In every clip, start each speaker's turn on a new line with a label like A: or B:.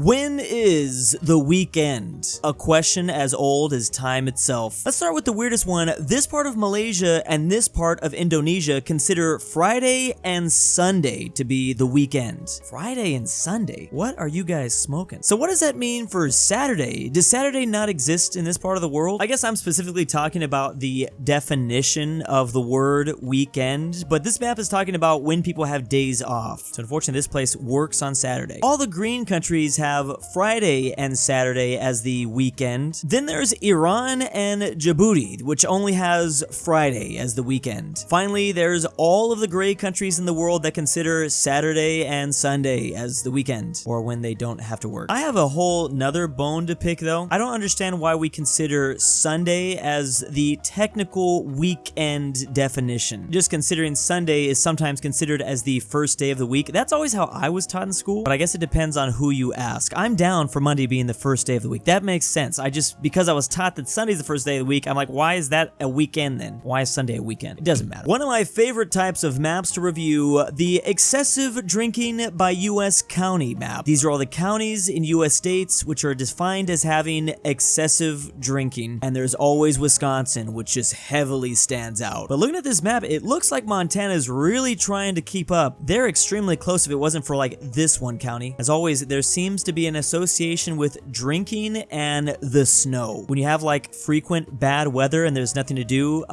A: When is the weekend? A question as old as time itself. Let's start with the weirdest one. This part of Malaysia and this part of Indonesia consider Friday and Sunday to be the weekend. Friday and Sunday? What are you guys smoking? So what does that mean for Saturday? Does Saturday not exist in this part of the world? I guess I'm specifically talking about the definition of the word weekend, but this map is talking about when people have days off. So unfortunately, this place works on Saturday. All the green countries have Friday and Saturday as the weekend. Then there's Iran and Djibouti, which only has Friday as the weekend. Finally, there's all of the gray countries in the world that consider Saturday and Sunday as the weekend, or when they don't have to work. I have a whole nother bone to pick though. I don't understand why we consider Sunday as the technical weekend definition. Just considering Sunday is sometimes considered as the first day of the week. That's always how I was taught in school, but I guess it depends on who you ask. I'm down for Monday being the first day of the week. That makes sense. Because I was taught that Sunday's the first day of the week, I'm like, why is that a weekend then? Why is Sunday a weekend? It doesn't matter. One of my favorite types of maps to review, the excessive drinking by US county map. These are all the counties in US states which are defined as having excessive drinking, and there's always Wisconsin, which just heavily stands out. But looking at this map, it looks like Montana is really trying to keep up. They're extremely close if it wasn't for like this one county. As always, there seems to be an association with drinking and the snow. When you have like frequent bad weather and there's nothing to do,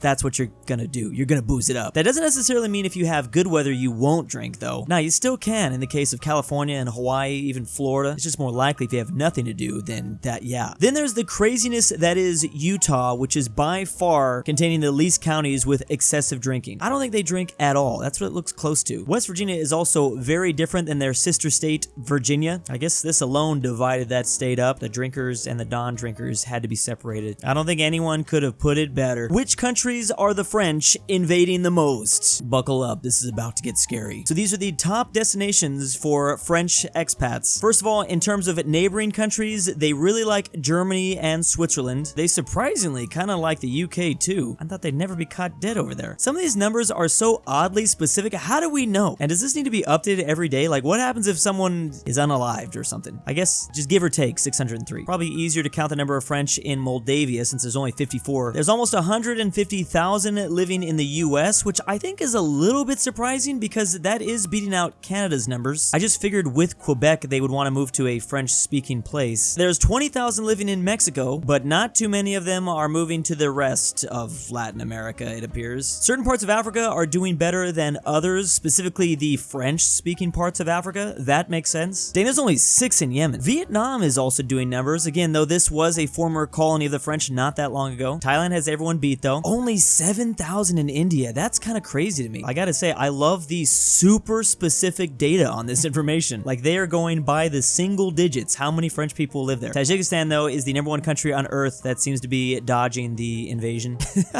A: that's what you're gonna do. You're gonna booze it up. That doesn't necessarily mean if you have good weather you won't drink though. Now, you still can in the case of California and Hawaii, even Florida. It's just more likely if you have nothing to do than that, yeah. Then there's the craziness that is Utah, which is by far containing the least counties with excessive drinking. I don't think they drink at all. That's what it looks close to. West Virginia is also very different than their sister state, Virginia. I guess this alone divided that state up. The drinkers and the non-drinkers had to be separated. I don't think anyone could have put it better. Which country are the French invading the most? Buckle up, this is about to get scary. So these are the top destinations for French expats. First of all, in terms of neighboring countries, they really like Germany and Switzerland. They surprisingly kind of like the UK too. I thought they'd never be caught dead over there. Some of these numbers are so oddly specific. How do we know? And does this need to be updated every day? Like, what happens if someone is unalived or something? I guess just give or take 603. Probably easier to count the number of French in Moldavia since there's only 54. There's almost 150,000 living in the US, which I think is a little bit surprising because that is beating out Canada's numbers. I just figured with Quebec they would want to move to a French-speaking place. There's 20,000 living in Mexico, but not too many of them are moving to the rest of Latin America, it appears. Certain parts of Africa are doing better than others, specifically the French-speaking parts of Africa. That makes sense. Dang, there's only 6 in Yemen. Vietnam is also doing numbers, again, though this was a former colony of the French not that long ago. Thailand has everyone beat though. Only 7,000 in India. That's kind of crazy to me. I gotta say, I love the super specific data on this information. Like, they are going by the single digits, how many French people live there. Tajikistan, though, is the #1 country on Earth that seems to be dodging the invasion.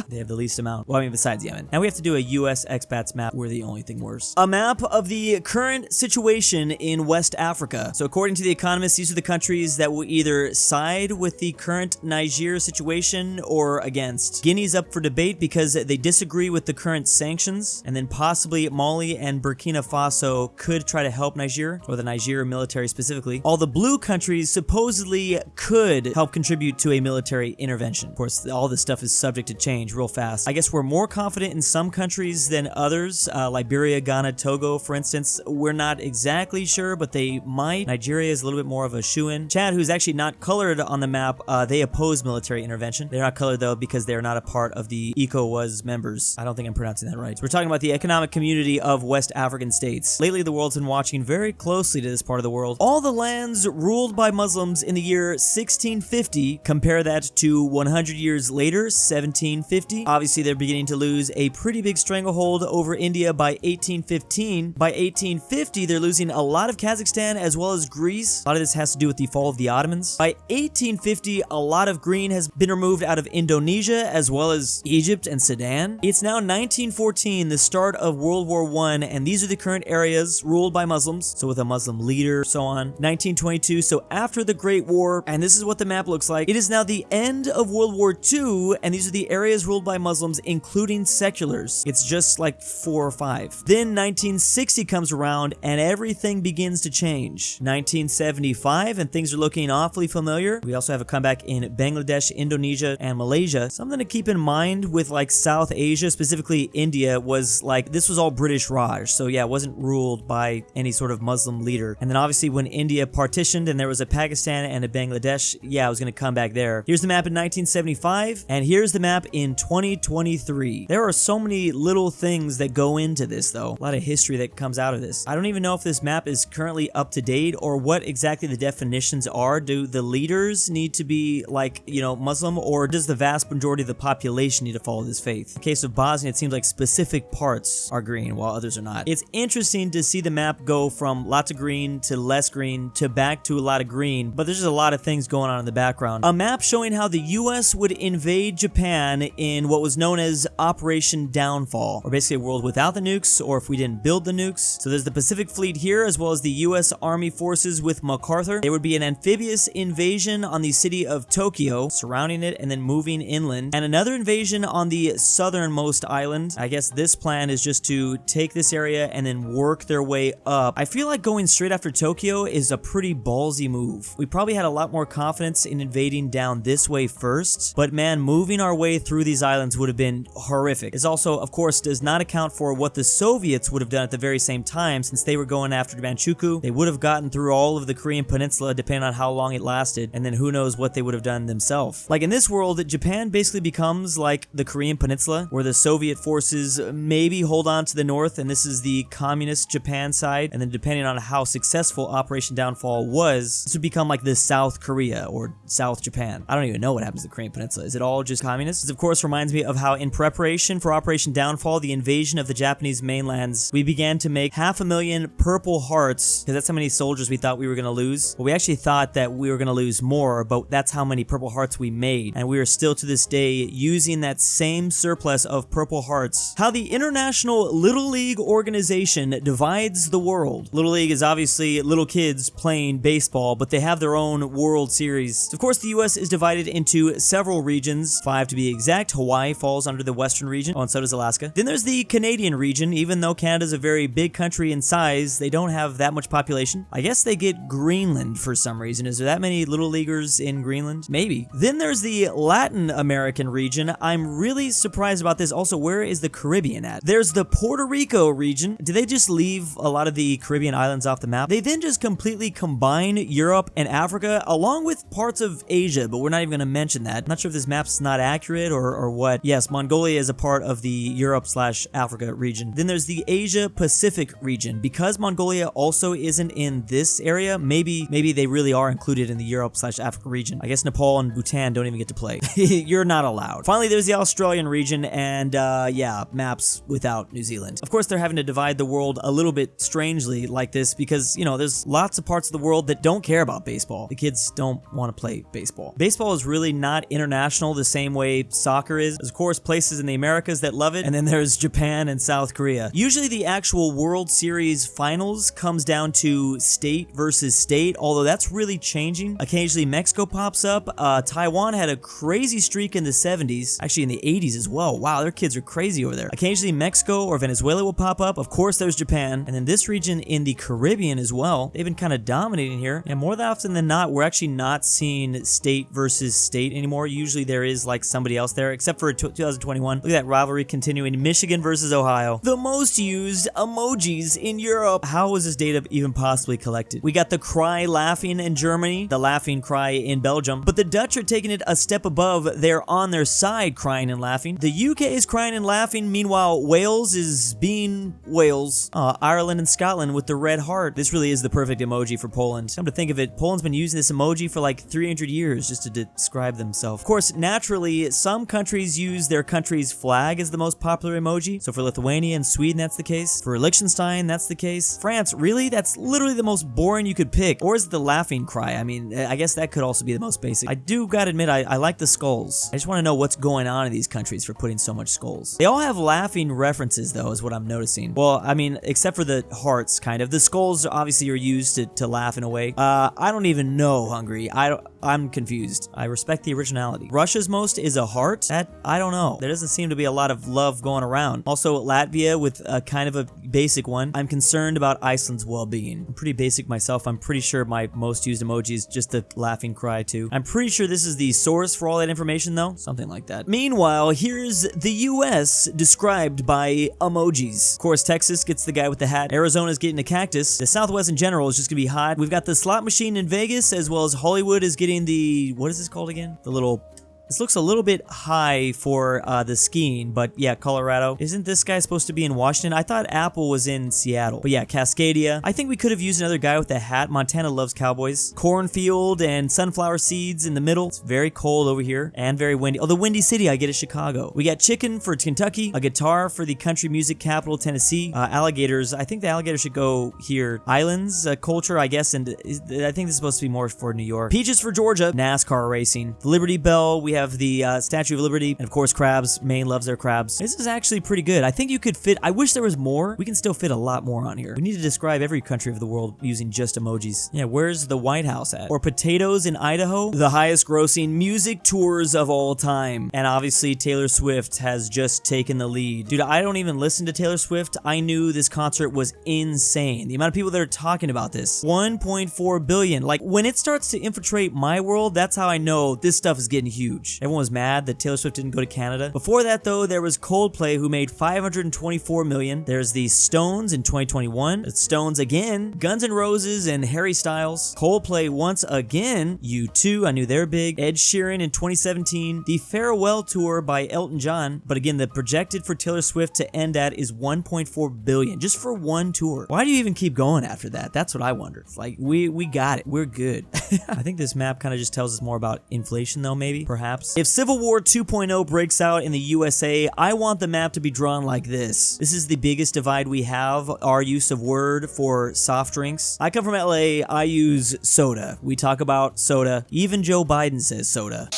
A: They have the least amount. Well, I mean, besides Yemen. Now we have to do a US expats map. We're the only thing worse. A map of the current situation in West Africa. So according to The Economist, these are the countries that will either side with the current Niger situation or against. Guinea's up for debate because they disagree with the current sanctions, and then possibly Mali and Burkina Faso could try to help Niger, or the Niger military specifically. All the blue countries supposedly could help contribute to a military intervention. Of course, all this stuff is subject to change real fast. I guess we're more confident in some countries than others. Liberia, Ghana, Togo, for instance. We're not exactly sure, but they might. Nigeria is a little bit more of a shoo-in. Chad, who's actually not colored on the map, they oppose military intervention. They're not colored though because they're not a part of the ECOWAS members. I don't think I'm pronouncing that right. So we're talking about the economic community of West African states. Lately, the world's been watching very closely to this part of the world. All the lands ruled by Muslims in the year 1650, compare that to 100 years later, 1750. Obviously, they're beginning to lose a pretty big stranglehold over India by 1815. By 1850, they're losing a lot of Kazakhstan as well as Greece. A lot of this has to do with the fall of the Ottomans. By 1850, a lot of green has been removed out of Indonesia as well as Egypt and Sudan. It's now 1914, the start of World War I, and these are the current areas ruled by Muslims, so with a Muslim leader, so on. 1922, so after the Great War, and this is what the map looks like. It is now the end of World War II, and these are the areas ruled by Muslims, including seculars. It's just like 4 or 5. Then 1960 comes around, and everything begins to change. 1975, and things are looking awfully familiar. We also have a comeback in Bangladesh, Indonesia, and Malaysia. Something to keep in mind with like South Asia, specifically India, was like this was all British Raj. So yeah, it wasn't ruled by any sort of Muslim leader. And then obviously when India partitioned and there was a Pakistan and a Bangladesh, yeah, I was gonna come back there. Here's the map in 1975, and here's the map in 2023. There are so many little things that go into this though. A lot of history that comes out of this. I don't even know if this map is currently up to date or what exactly the definitions are. Do the leaders need to be like, you know, Muslim, or does the vast majority of the population need to follow this faith? In the case of Bosnia, it seems like specific parts are green while others are not. It's interesting to see the map go from lots of green to less green to back to a lot of green, but there's just a lot of things going on in the background. A map showing how the US would invade Japan in what was known as Operation Downfall, or basically a world without the nukes, or if we didn't build the nukes. So there's the Pacific Fleet here, as well as the US Army forces with MacArthur. There would be an amphibious invasion on the city of Tokyo, surrounding it and then moving inland, and another invasion on the southernmost island. I guess this plan is just to take this area and then work their way up. I feel like going straight after Tokyo is a pretty ballsy move. We probably had a lot more confidence in invading down this way first, but man, moving our way through these islands would have been horrific. This also, of course, does not account for what the Soviets would have done at the very same time, since they were going after Manchukuo. They would have gotten through all of the Korean peninsula depending on how long it lasted, and then who knows what they would have done themselves. Like in this world, Japan basically becomes like the Korean peninsula, where the Soviet forces maybe hold on to the north, and this is the communist Japan side, and then depending on how successful Operation Downfall was, this would become like the South Korea or South Japan. I don't even know what happens to the Korean peninsula. Is it all just communist? This of course reminds me of how in preparation for Operation Downfall, the invasion of the Japanese mainlands, we began to make 500,000 purple hearts, because that's how many soldiers we thought we were going to lose. But we actually thought that we were going to lose more, but that's how many purple hearts we made, and we are still to this day using that same surplus of purple hearts. How the International Little League organization divides the world. Little League is obviously little kids playing baseball, but they have their own World Series. Of course, the US is divided into several regions, 5 to be exact. Hawaii falls under the western region, and so does Alaska. Then there's the Canadian region. Even though Canada's a very big country in size, they don't have that much population. I guess they get Greenland for some reason. Is there that many Little Leaguers in Greenland? Maybe. Then there's the Latin American region. I'm really surprised about this. Also, where is the Caribbean at? There's the Puerto Rico region. Did they just leave a lot of the Caribbean islands off the map? They then just completely combine Europe and Africa along with parts of Asia, but we're not even going to mention that. I'm not sure if this map's not accurate or what. Yes, Mongolia is a part of the Europe/Africa region. Then there's the Asia Pacific region. Because Mongolia also isn't in this area, maybe they really are included in the Europe/Africa region. I guess Nepal and Bhutan don't even get to play. You're not allowed. Finally, there's the Australian region, and yeah, maps without New Zealand. Of course, they're having to divide the world a little bit strangely like this because, you know, there's lots of parts of the world that don't care about baseball. The kids don't want to play baseball. Baseball is really not international the same way soccer is. There's, of course, places in the Americas that love it, and then there's Japan and South Korea. Usually the actual World Series finals comes down to state versus state, although that's really changing. Occasionally Mexico pops up. Taiwan had a crazy streak in the 70s, actually in the 80s as well. Wow, their kids are crazy over there. Occasionally Mexico or Venezuela will pop up. Of course, there's Japan, and then this region in the Caribbean as well. They've been kind of dominating here, and more often than not, we're actually not seeing state versus state anymore. Usually there is like somebody else there, except for 2021. Look at that rivalry continuing. Michigan versus Ohio. The most used emojis in Europe. How was this data even possibly collected? We got the cry laughing in Germany, the laughing cry in Belgium, but the Dutch are taking it a step above. They're on their side crying and laughing. The UK is crying and laughing. Meanwhile, Wales is being Wales. Ireland and Scotland with the red heart. This really is the perfect emoji for Poland. Come to think of it, Poland's been using this emoji for like 300 years just to describe themselves. Of course, naturally, some countries use their country's flag as the most popular emoji. So for Lithuania and Sweden, that's the case. For Liechtenstein, that's the case. France, really? That's literally the most boring you could pick. Or is it the laughing cry? I mean, I guess that could also be the most basic. I do gotta admit, I like the skulls. I just want to know what's going on on in these countries for putting so much skulls. They all have laughing references, though, is what I'm noticing. Well, I mean, except for the hearts, kind of. The skulls obviously are used to laugh in a way. I don't even know, Hungary. I'm confused. I respect the originality. Russia's most is a heart? That, I don't know. There doesn't seem to be a lot of love going around. Also, Latvia with a kind of a basic one. I'm concerned about Iceland's well-being. I'm pretty basic myself. I'm pretty sure my most used emoji is just the laughing cry too. I'm pretty sure this is the source for all that information though. Something like that. Meanwhile, here's the US described by emojis. Of course, Texas gets the guy with the hat. Arizona's getting a cactus. The Southwest in general is just gonna be hot. We've got the slot machine in Vegas, as well as Hollywood is getting the, what is this called again? The little... This looks a little bit high for the skiing, but yeah, Colorado. Isn't this guy supposed to be in Washington? I thought Apple was in Seattle. But yeah, Cascadia. I think we could have used another guy with a hat. Montana loves cowboys. Cornfield and sunflower seeds in the middle. It's very cold over here and very windy. Oh, the Windy City I get is Chicago. We got chicken for Kentucky, a guitar for the country music capital, Tennessee. Alligators. I think the alligator should go here. Islands, culture, I guess, and I think this is supposed to be more for New York. Peaches for Georgia. NASCAR racing. The Liberty Bell. We have the Statue of Liberty, and of course crabs. Maine loves their crabs. This is actually pretty good. I think you could fit, I wish there was more. We can still fit a lot more on here. We need to describe every country of the world using just emojis. Yeah, where's the White House at? Or potatoes in Idaho? The highest grossing music tours of all time. And obviously Taylor Swift has just taken the lead. Dude, I don't even listen to Taylor Swift. I knew this concert was insane. The amount of people that are talking about this. 1.4 billion. Like, when it starts to infiltrate my world, that's how I know this stuff is getting huge. Everyone was mad that Taylor Swift didn't go to Canada. Before that, though, there was Coldplay, who made 524 million. There's the Stones in 2021. It's Stones again. Guns N' Roses and Harry Styles. Coldplay once again. U2, I knew they're big. Ed Sheeran in 2017. The Farewell Tour by Elton John. But again, the projected for Taylor Swift to end at is 1.4 billion. Just for one tour. Why do you even keep going after that? That's what I wonder. It's like, we got it. We're good. I think this map kind of just tells us more about inflation, though, maybe. Perhaps. If Civil War 2.0 breaks out in the USA, I want the map to be drawn like this. This is the biggest divide we have, our use of word for soft drinks. I come from LA, I use soda. We talk about soda. Even Joe Biden says soda.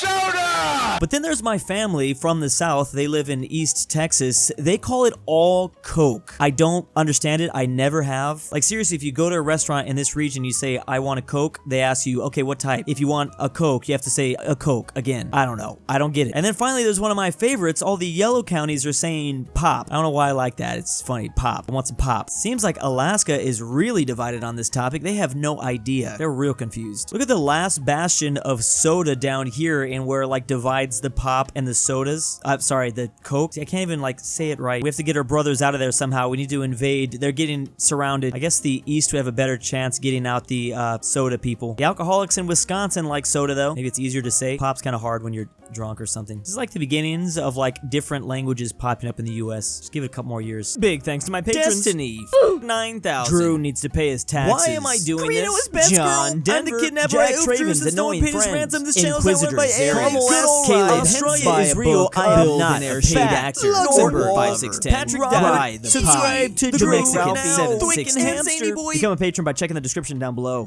A: But then there's my family from the South. They live in East Texas. They call it all Coke. I don't understand it. I never have. Like, seriously, if you go to a restaurant in this region, you say, I want a Coke, they ask you, okay, what type? If you want a Coke, you have to say a Coke again. I don't know. I don't get it. And then finally, there's one of my favorites. All the yellow counties are saying pop. I don't know why I like that. It's funny. Pop. I want some pop. Seems like Alaska is really divided on this topic. They have no idea. They're real confused. Look at the last bastion of soda down here in where, like, divides the pop and the sodas. Sorry, the Coke. I can't even, like, say it right. We have to get our brothers out of there somehow. We need to invade. They're getting surrounded. I guess the East would have a better chance getting out the soda people. The alcoholics in Wisconsin like soda, though. Maybe it's easier to say. Pop's kind of hard when you're drunk or something. This is like the beginnings of, like, different languages popping up in the US. Just give it a couple more years. Big thanks to my patrons. Destiny 9,000. Drew needs to pay his taxes. Why am I doing this? JohnDenver, I'm the kidnapper. Jack Traven's annoying friends. InquisitorXarius. Caleb, Australia is real. I am not a paid actor. LuxembourgLover. Patrick Rye, subscribe to the Mexican 766. Become a patron by checking the description down below.